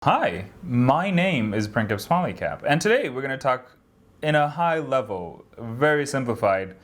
Hi, my name is Princeps Polycap, and today we're going to talk in a high level, very simplified,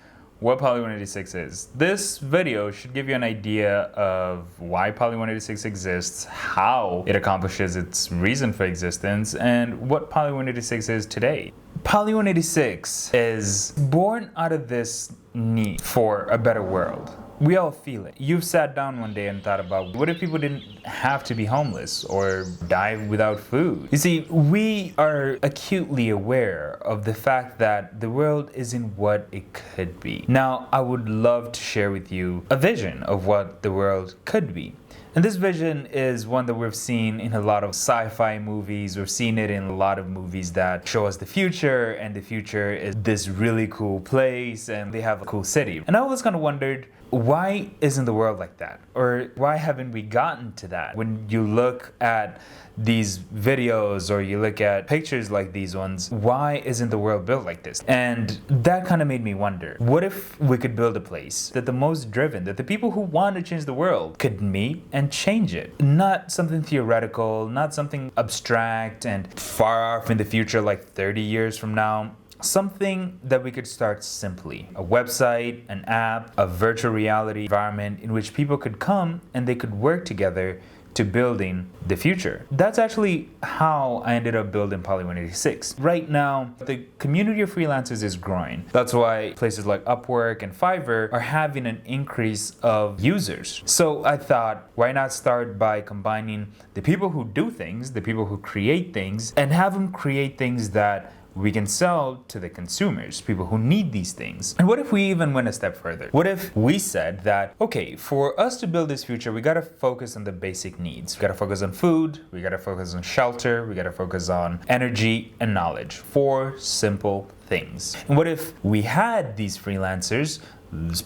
what Poly186 is. This video should give you an idea of why Poly186 exists, how it accomplishes its reason for existence, and what Poly186 is today. Poly186 is born out of this need for a better world. We all feel it. You've sat down one day and thought about, what if people didn't have to be homeless or die without food? You see, we are acutely aware of the fact that the world isn't what it could be. Now, I would love to share with you a vision of what the world could be. And this vision is one that we've seen in a lot of sci-fi movies. We've seen it in a lot of movies that show us the future, and the future is this really cool place and they have a cool city. And I always kind of wondered, why isn't the world like that? Or why haven't we gotten to that? When you look at these videos or you look at pictures like these ones, why isn't the world built like this? And that kind of made me wonder, what if we could build a place that the most driven, that the people who want to change the world could meet and change it? Not something theoretical, not something abstract and far off in the future, like 30 years from now. Something that we could start simply. A website, an app, a virtual reality environment in which people could come and they could work together to building the future. That's actually how I ended up building Poly186. Right now, the community of freelancers is growing. That's why places like Upwork and Fiverr are having an increase of users. So I thought, why not start by combining the people who do things, the people who create things, and have them create things that we can sell to the consumers, people who need these things. And what if we even went a step further? What if we said that, okay, for us to build this future, we gotta focus on the basic needs. We gotta focus on food, we gotta focus on shelter, we gotta focus on energy and knowledge. 4 simple things. And what if we had these freelancers,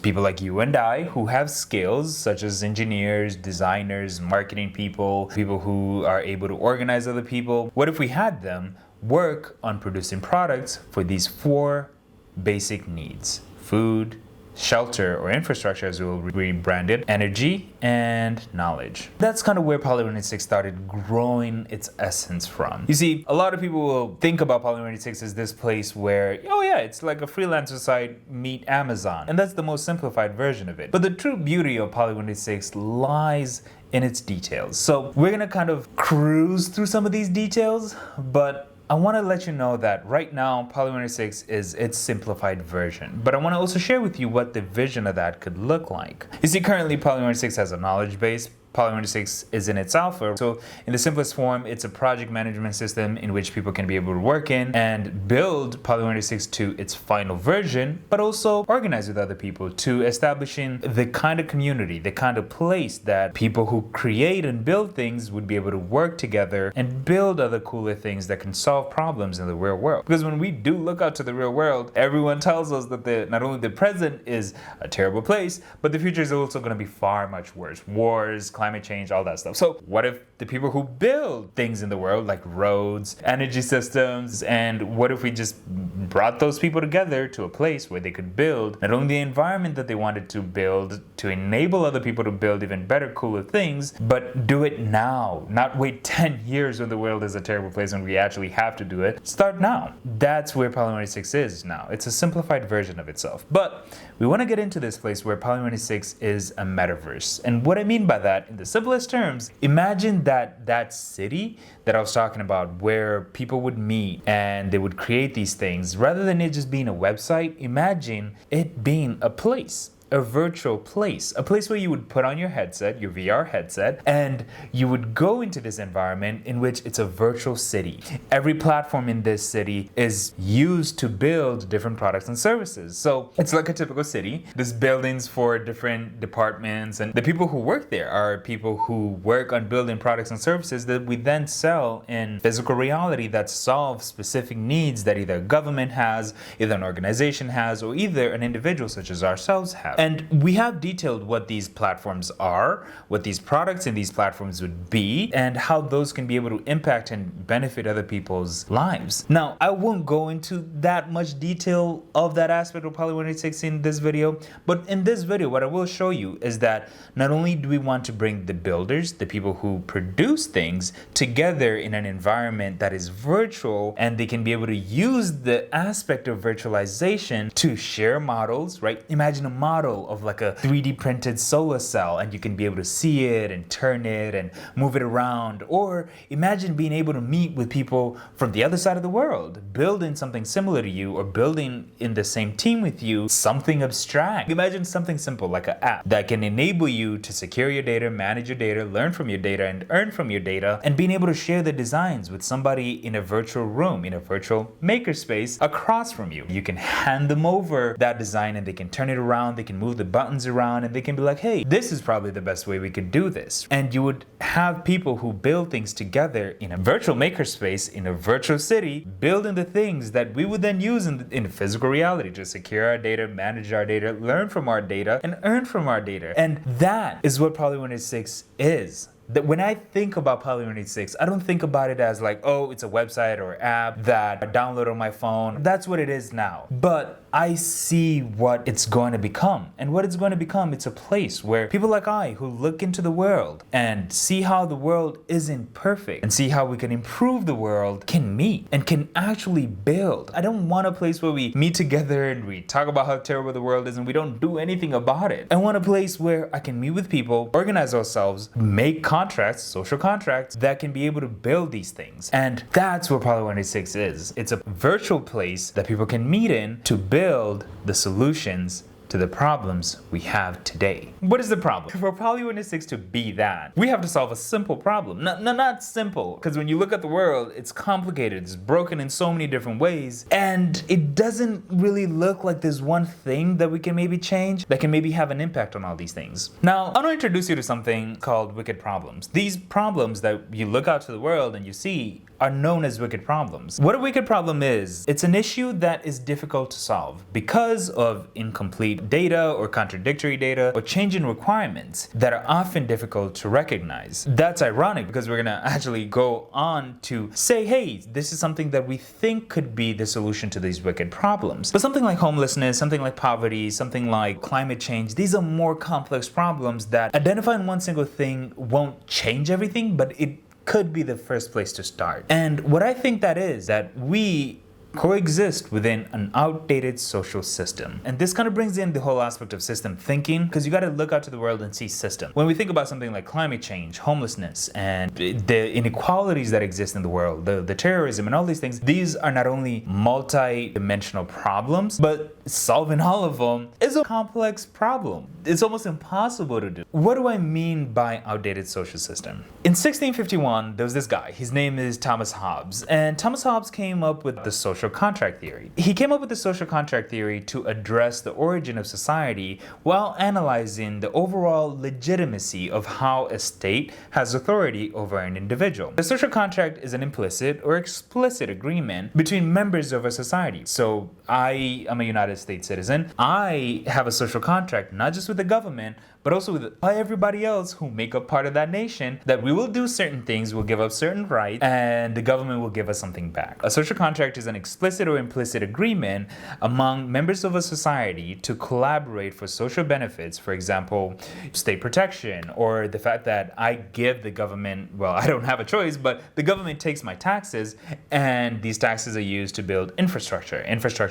people like you and I, who have skills such as engineers, designers, marketing people, people who are able to organize other people. What if we had them work on producing products for these 4 basic needs: food, shelter or infrastructure, as we will rebrand it, energy, and knowledge. That's kind of where Poly186 started growing its essence from. You see, a lot of people will think about Poly186 as this place where, oh yeah, it's like a freelancer site meet Amazon. And that's the most simplified version of it. But the true beauty of Poly186 lies in its details. So we're gonna kind of cruise through some of these details, but I want to let you know that right now, Poly186 is its simplified version, but I want to also share with you what the vision of that could look like. You see, currently Poly186 has a knowledge base. Poly186 is in its alpha. So in the simplest form, it's a project management system in which people can be able to work in and build Poly186 to its final version, but also organize with other people to establishing the kind of community, the kind of place that people who create and build things would be able to work together and build other cooler things that can solve problems in the real world. Because when we do look out to the real world, everyone tells us that not only the present is a terrible place, but the future is also going to be far much worse. Wars, climate change, all that stuff. So what if the people who build things in the world, like roads, energy systems, and what if we just brought those people together to a place where they could build not only the environment that they wanted to build to enable other people to build even better, cooler things, but do it now, not wait 10 years when the world is a terrible place and we actually have to do it. Start now. That's where Poly186 is now. It's a simplified version of itself. But we want to get into this place where Poly186 is a metaverse. And what I mean by that, in the simplest terms, imagine that city that I was talking about where people would meet and they would create these things. Rather than it just being a website, imagine it being a place. A virtual place, a place where you would put on your headset, your VR headset, and you would go into this environment in which it's a virtual city. Every platform in this city is used to build different products and services. So it's like a typical city. There's buildings for different departments, and the people who work there are people who work on building products and services that we then sell in physical reality that solve specific needs that either a government has, either an organization has, or either an individual such as ourselves have. And we have detailed what these platforms are, what these products and these platforms would be, and how those can be able to impact and benefit other people's lives. Now, I won't go into that much detail of that aspect of Poly186 in this video, but in this video, what I will show you is that not only do we want to bring the builders, the people who produce things, together in an environment that is virtual, and they can be able to use the aspect of virtualization to share models, right? Imagine a model of like a 3D printed solar cell, and you can be able to see it and turn it and move it around. Or imagine being able to meet with people from the other side of the world, building something similar to you or building in the same team with you, something abstract. Imagine something simple like an app that can enable you to secure your data, manage your data, learn from your data, and earn from your data, and being able to share the designs with somebody in a virtual room, in a virtual makerspace across from you. You can hand them over that design and they can turn it around, they can move the buttons around, and they can be like, hey, this is probably the best way we could do this. And you would have people who build things together in a virtual makerspace, in a virtual city, building the things that we would then use in physical reality to secure our data, manage our data, learn from our data, and earn from our data. And that is what Poly186 is. That when I think about Poly186, I don't think about it as like, oh, it's a website or app that I download on my phone. That's what it is now. But I see what it's going to become. And what it's going to become, it's a place where people like I, who look into the world and see how the world isn't perfect and see how we can improve the world, can meet and can actually build. I don't want a place where we meet together and we talk about how terrible the world is and we don't do anything about it. I want a place where I can meet with people, organize ourselves, make contracts, social contracts that can be able to build these things. And that's what Poly186 is. It's a virtual place that people can meet in to build the solutions to the problems we have today. What is the problem? For Poly186 to be that, we have to solve a simple problem. Not simple, because when you look at the world, it's complicated, it's broken in so many different ways, and it doesn't really look like there's one thing that we can maybe change that can maybe have an impact on all these things. Now, I want to introduce you to something called wicked problems. These problems that you look out to the world and you see are known as wicked problems. What a wicked problem is, it's an issue that is difficult to solve because of incomplete data or contradictory data or changing requirements that are often difficult to recognize. That's ironic because we're gonna actually go on to say, hey, this is something that we think could be the solution to these wicked problems. But something like homelessness, something like poverty, something like climate change, these are more complex problems that identifying one single thing won't change everything, but it could be the first place to start. And what I think that is, that we coexist within an outdated social system. And this kind of brings in the whole aspect of system thinking, because you got to look out to the world and see system. When we think about something like climate change, homelessness, and the inequalities that exist in the world, the terrorism and all these things, these are not only multi-dimensional problems, but solving all of them is a complex problem. It's almost impossible to do. What do I mean by outdated social system? In 1651, there was this guy. His name is Thomas Hobbes. And Thomas Hobbes came up with the social contract theory. He came up with the social contract theory to address the origin of society while analyzing the overall legitimacy of how a state has authority over an individual. The social contract is an implicit or explicit agreement between members of a society. So I am a United States citizen. I have a social contract, not just with the government, but also with everybody else who make up part of that nation, that we will do certain things, we'll give up certain rights, and the government will give us something back. A social contract is an explicit or implicit agreement among members of a society to collaborate for social benefits, for example, state protection, or the fact that I give the government, well, I don't have a choice, but the government takes my taxes, and these taxes are used to build infrastructure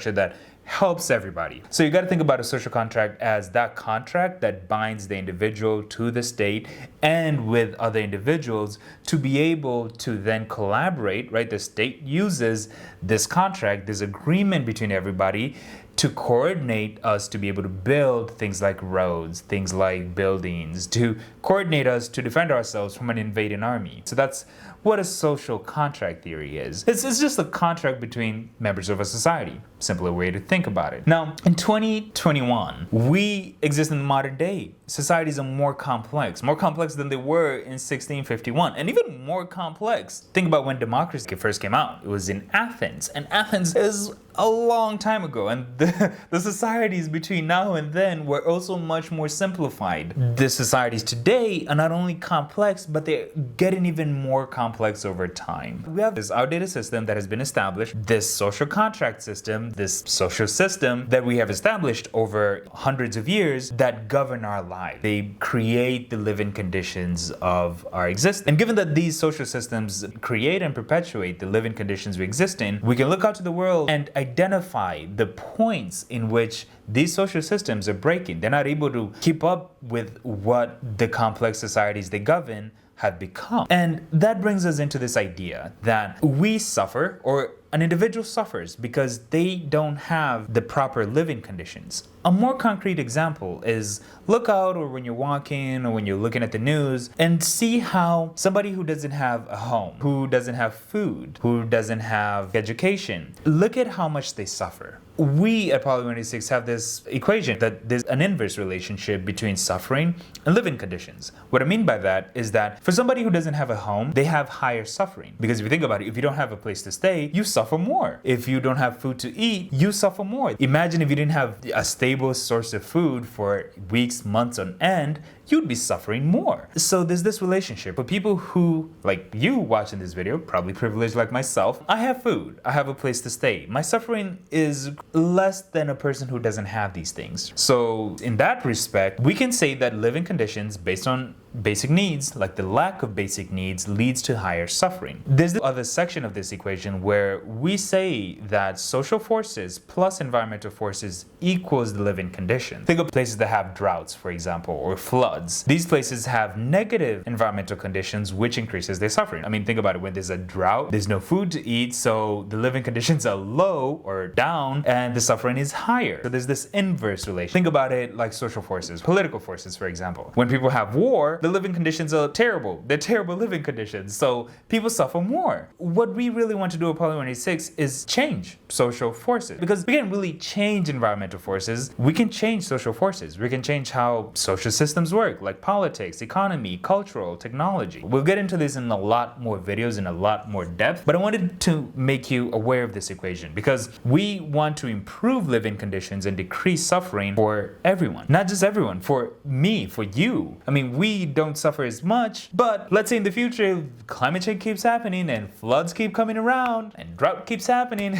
that helps everybody. So you got to think about a social contract as that contract that binds the individual to the state and with other individuals to be able to then collaborate, right? The state uses this contract, this agreement between everybody to coordinate us to be able to build things like roads, things like buildings, to coordinate us to defend ourselves from an invading army. So that's what a social contract theory is. It's just a contract between members of a society. Simpler way to think about it. Now, in 2021, we exist in the modern day. Societies are more complex than they were in 1651, and even more complex. Think about when democracy first came out. It was in Athens, and Athens is a long time ago, and the The societies between now and then were also much more simplified. The societies today are not only complex, but they're getting even more complex over time. We have this outdated system that has been established, this social contract system, this social system that we have established over hundreds of years that govern our lives. They create the living conditions of our existence. And given that these social systems create and perpetuate the living conditions we exist in, we can look out to the world and identify the points in which these social systems are breaking. They're not able to keep up with what the complex societies they govern have become. And that brings us into this idea that we suffer, or an individual suffers, because they don't have the proper living conditions. A more concrete example is look out, or when you're walking or when you're looking at the news, and see how somebody who doesn't have a home, who doesn't have food, who doesn't have education, look at how much they suffer. We at Poly186 have this equation that there's an inverse relationship between suffering and living conditions. What I mean by that is that for somebody who doesn't have a home, they have higher suffering. Because if you think about it, if you don't have a place to stay, you suffer more. If you don't have food to eat, you suffer more. Imagine if you didn't have a stable source of food for weeks, months on end, you'd be suffering more. So there's this relationship. For people who, like you watching this video, probably privileged like myself, I have food, I have a place to stay. My suffering is less than a person who doesn't have these things. So in that respect, we can say that living conditions based on basic needs, like the lack of basic needs, leads to higher suffering. There's the other section of this equation where we say that social forces plus environmental forces equals the living condition. Think of places that have droughts, for example, or floods. These places have negative environmental conditions, which increases their suffering. I mean, think about it. When there's a drought, there's no food to eat, so the living conditions are low or down, and the suffering is higher. So there's this inverse relation. Think about it like social forces, political forces, for example. When people have war, the living conditions are terrible. They're terrible living conditions, so people suffer more. What we really want to do at Poly186 is change social forces, because we can't really change environmental forces. We can change social forces. We can change how social systems work, like politics, economy, cultural, technology. We'll get into this in a lot more videos in a lot more depth, but I wanted to make you aware of this equation because we want to improve living conditions and decrease suffering for everyone. Not just everyone, for me, for you. I mean, we don't suffer as much, but let's say in the future, climate change keeps happening and floods keep coming around and drought keeps happening.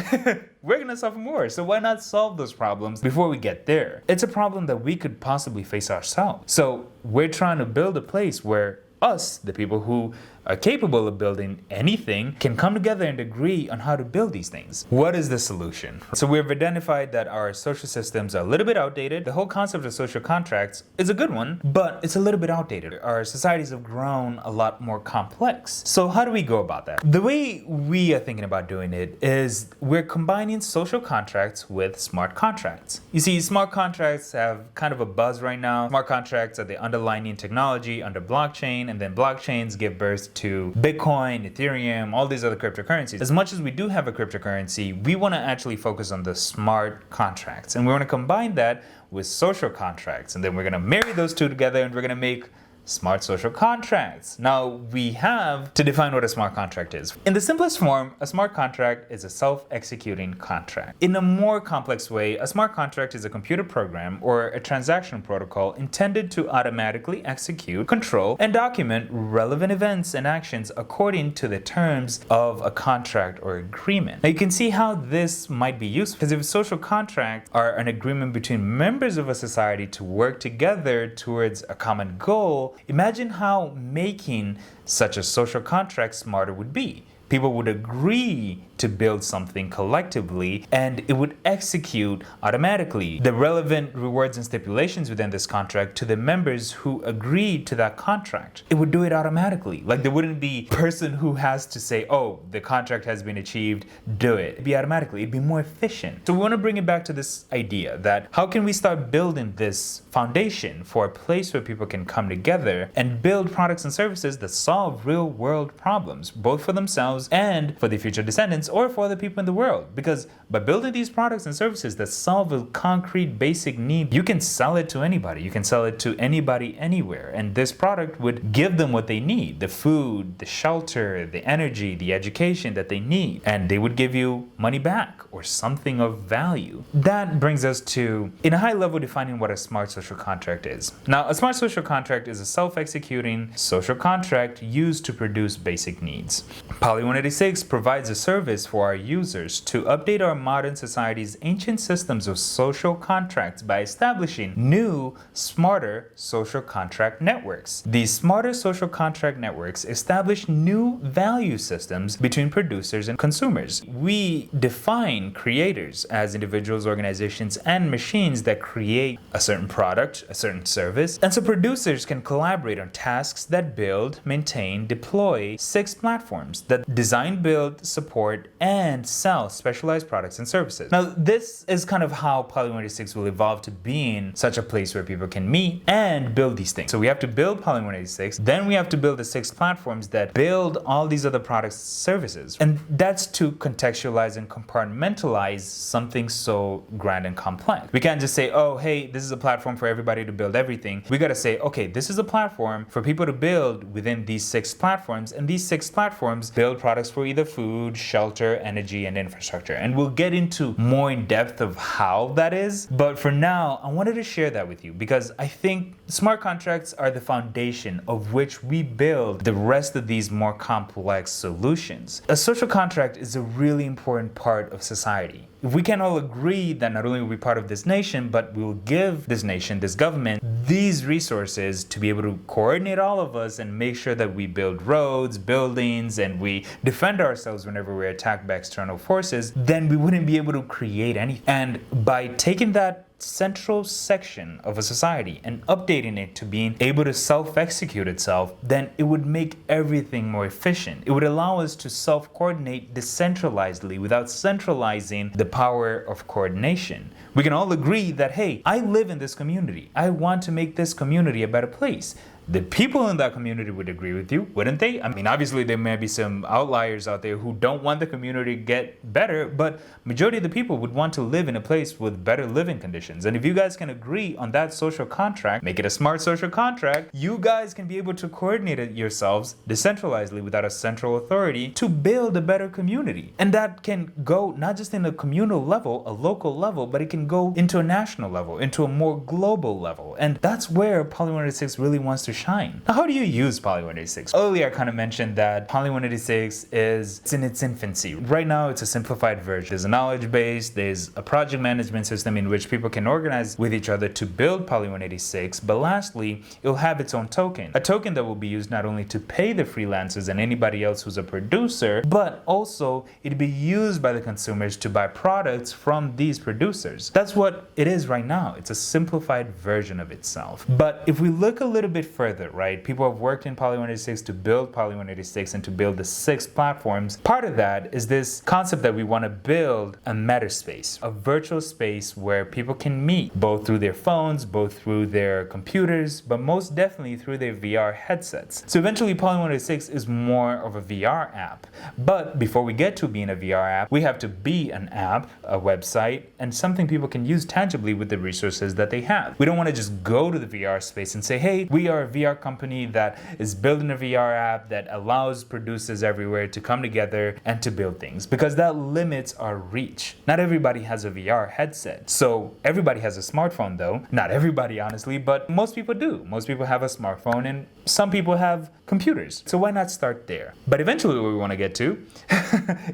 We're gonna suffer more. So why not solve those problems before we get there? It's a problem that we could possibly face ourselves. So we're trying to build a place where us, the people who are capable of building anything, can come together and agree on how to build these things. What is the solution? So we've identified that our social systems are a little bit outdated. The whole concept of social contracts is a good one, but it's a little bit outdated. Our societies have grown a lot more complex. So how do we go about that? The way we are thinking about doing it is we're combining social contracts with smart contracts. You see, smart contracts have kind of a buzz right now. Smart contracts are the underlying technology under blockchain, and then blockchains give birth to Bitcoin, Ethereum, all these other cryptocurrencies. As much as we do have a cryptocurrency, we want to actually focus on the smart contracts, and we want to combine that with social contracts, and then we're going to marry those two together and we're going to make smart social contracts. Now we have to define what a smart contract is. In the simplest form, a smart contract is a self-executing contract. In a more complex way, a smart contract is a computer program or a transaction protocol intended to automatically execute, control, and document relevant events and actions according to the terms of a contract or agreement. Now you can see how this might be useful, because if social contracts are an agreement between members of a society to work together towards a common goal, imagine how making such a social contract smarter would be. People would agree to build something collectively, and it would execute automatically the relevant rewards and stipulations within this contract to the members who agreed to that contract. It would do it automatically. Like there wouldn't be a person who has to say, oh, the contract has been achieved, do it. It'd be automatically. It'd be more efficient. So we want to bring it back to this idea that how can we start building this foundation for a place where people can come together and build products and services that solve real world problems, both for themselves themselves and for the future descendants or for other people in the world. Because by building these products and services that solve a concrete basic need, you can sell it to anybody. You can sell it to anybody anywhere. And this product would give them what they need, the food, the shelter, the energy, the education that they need. And they would give you money back or something of value. That brings us to, in a high level, defining what a smart social contract is. Now, a smart social contract is a self-executing social contract used to produce basic needs. Poly186 provides a service for our users to update our modern society's ancient systems of social contracts by establishing new, smarter social contract networks. These smarter social contract networks establish new value systems between producers and consumers. We define creators as individuals, organizations, and machines that create a certain product, a certain service. And so producers can collaborate on tasks that build, maintain, deploy 6 platforms that design, build, support, and sell specialized products and services. Now, this is kind of how Poly186 will evolve to being such a place where people can meet and build these things. So we have to build Poly186, then we have to build the 6 platforms that build all these other products and services. And that's to contextualize and compartmentalize something so grand and complex. We can't just say, oh, hey, this is a platform for everybody to build everything. We got to say, okay, this is a platform for people to build within these 6 platforms, and these 6 platforms build products for either food, shelter, energy, and infrastructure. And we'll get into more in depth of how that is. But for now, I wanted to share that with you because I think smart contracts are the foundation of which we build the rest of these more complex solutions. A social contract is a really important part of society. If we can all agree that not only will we be part of this nation, but we will give this nation, this government, these resources to be able to coordinate all of us and make sure that we build roads, buildings, and we defend ourselves whenever we're attacked by external forces, then we wouldn't be able to create anything. And by taking that central section of a society and updating it to being able to self-execute itself, then it would make everything more efficient. It would allow us to self-coordinate decentralizedly without centralizing the power of coordination. We can all agree that, hey, I live in this community. I want to make this community a better place. The people in that community would agree with you, wouldn't they? I mean, obviously there may be some outliers out there who don't want the community to get better, but majority of the people would want to live in a place with better living conditions. And if you guys can agree on that social contract, make it a smart social contract, you guys can be able to coordinate it yourselves decentralizedly without a central authority to build a better community. And that can go not just in a communal level, a local level, but it can go into a national level, into a more global level. And that's where Poly186 really wants to shine. Now, how do you use Poly186? Earlier, I kind of mentioned that Poly186 is in its infancy. Right now, it's a simplified version. There's a knowledge base, there's a project management system in which people can organize with each other to build Poly186, but lastly, it'll have its own token. A token that will be used not only to pay the freelancers and anybody else who's a producer, but also it'll be used by the consumers to buy products from these producers. That's what it is right now. It's a simplified version of itself. But if we look a little bit further, right? People have worked in Poly186 to build Poly186 and to build the 6 platforms. Part of that is this concept that we want to build a metaspace, a virtual space where people can meet both through their phones, both through their computers, but most definitely through their VR headsets. So eventually Poly186 is more of a VR app. But before we get to being a VR app, we have to be an app, a website, and something people can use tangibly with the resources that they have. We don't want to just go to the VR space and say, hey, we are a VR company that is building a VR app that allows producers everywhere to come together and to build things, because that limits our reach. Not everybody has a VR headset. So everybody has a smartphone though. Not everybody, honestly, but most people do. Most people have a smartphone and some people have computers. So why not start there? But eventually what we want to get to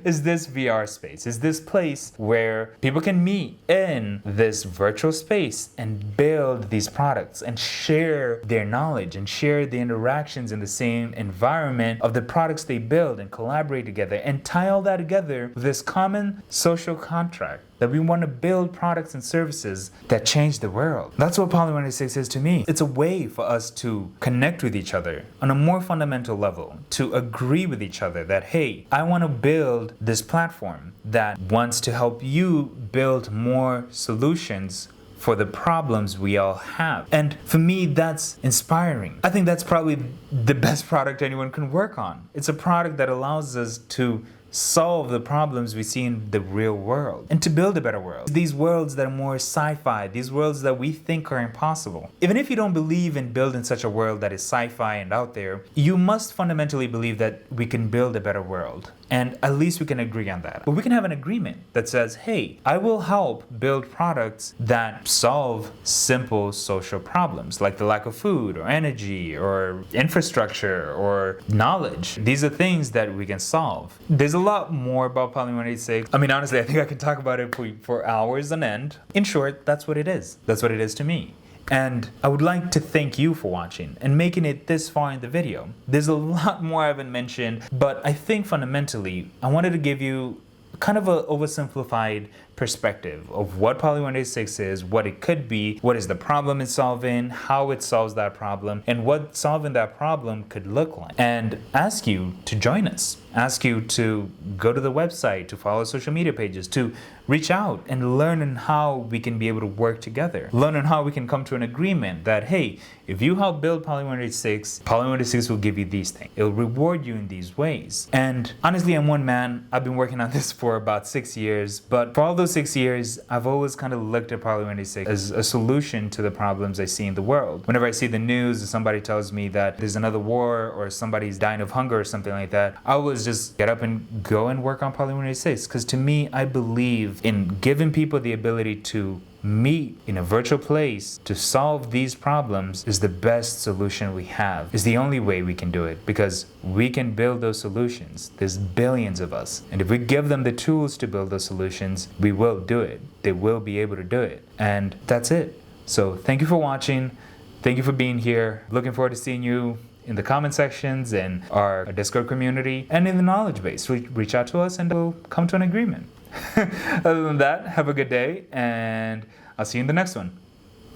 is this VR space, is this place where people can meet in this virtual space and build these products and share their knowledge and share the interactions in the same environment of the products they build and collaborate together and tie all that together with this common social contract that we want to build products and services that change the world. That's what Poly186 is to me. It's a way for us to connect with each other on a more fundamental level, to agree with each other that, hey, I want to build this platform that wants to help you build more solutions for the problems we all have. And for me, that's inspiring. I think that's probably the best product anyone can work on. It's a product that allows us to solve the problems we see in the real world and to build a better world. These worlds that are more sci-fi, these worlds that we think are impossible. Even if you don't believe in building such a world that is sci-fi and out there, you must fundamentally believe that we can build a better world. And at least we can agree on that. But we can have an agreement that says, hey, I will help build products that solve simple social problems like the lack of food or energy or infrastructure or knowledge. These are things that we can solve. There's a lot more about Poly186. I mean, honestly, I think I could talk about it for hours on end. In short, that's what it is. That's what it is to me. And I would like to thank you for watching and making it this far in the video. There's a lot more I haven't mentioned, but I think fundamentally, I wanted to give you kind of an oversimplified perspective of what Poly186 is, what it could be, what is the problem it's solving, how it solves that problem, and what solving that problem could look like. And ask you to join us. Ask you to go to the website, to follow social media pages, to reach out and learn on how we can be able to work together. Learn on how we can come to an agreement that, hey, if you help build Poly186, Poly186 will give you these things. It'll reward you in these ways. And honestly, I'm one man. I've been working on this for about 6 years, but for all those 6 years, I've always kind of looked at Poly186 as a solution to the problems I see in the world. Whenever I see the news or somebody tells me that there's another war or somebody's dying of hunger or something like that, I always just get up and go and work on Poly186, because to me, I believe in giving people the ability to meet in a virtual place to solve these problems is the best solution we have. It's the only way we can do it, because we can build those solutions. There's billions of us. And if we give them the tools to build those solutions, we will do it. They will be able to do it. And that's it. So thank you for watching. Thank you for being here. Looking forward to seeing you in the comment sections and our Discord community and in the knowledge base. Reach out to us and we'll come to an agreement. Other than that, have a good day, and I'll see you in the next one.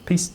Peace.